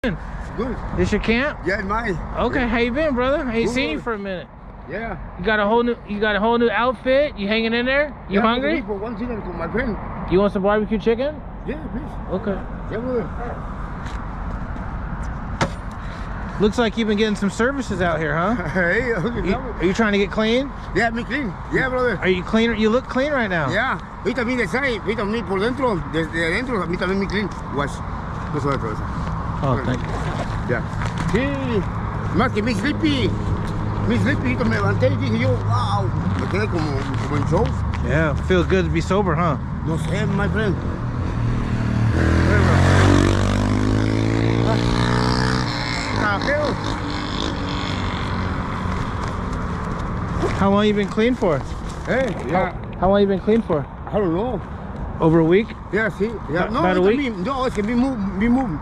Good. This your camp? Yeah, mine. Okay, yeah. how you been, brother? I ain't Good. seen you for a minute. Yeah. You got a whole new outfit. You hanging in there? You hungry? For one chicken for my friend. You want some barbecue chicken? Yeah, please. Okay. Yeah, brother. Looks like you've been getting some services out here, huh? Hey, Are you trying to get clean? yeah, me clean. Yeah, brother. Are you clean? You look clean right now. Yeah. Y también de side, y también por dentro, desde adentro, a mí también me clean. Wash. No sobre todo eso. Oh, thank you. Ya. Sí. Más que mi sleepy. Mi sleepy, me levanté y dije yo, wow. Me quedé como en show. Yeah, feel good to be sober, huh? No sé, my friend. How long you been clean for? Hey, yeah. How long you been clean for? I don't know. Over a week? Yeah, sí. Yeah. No, About a week? no, es que mi move.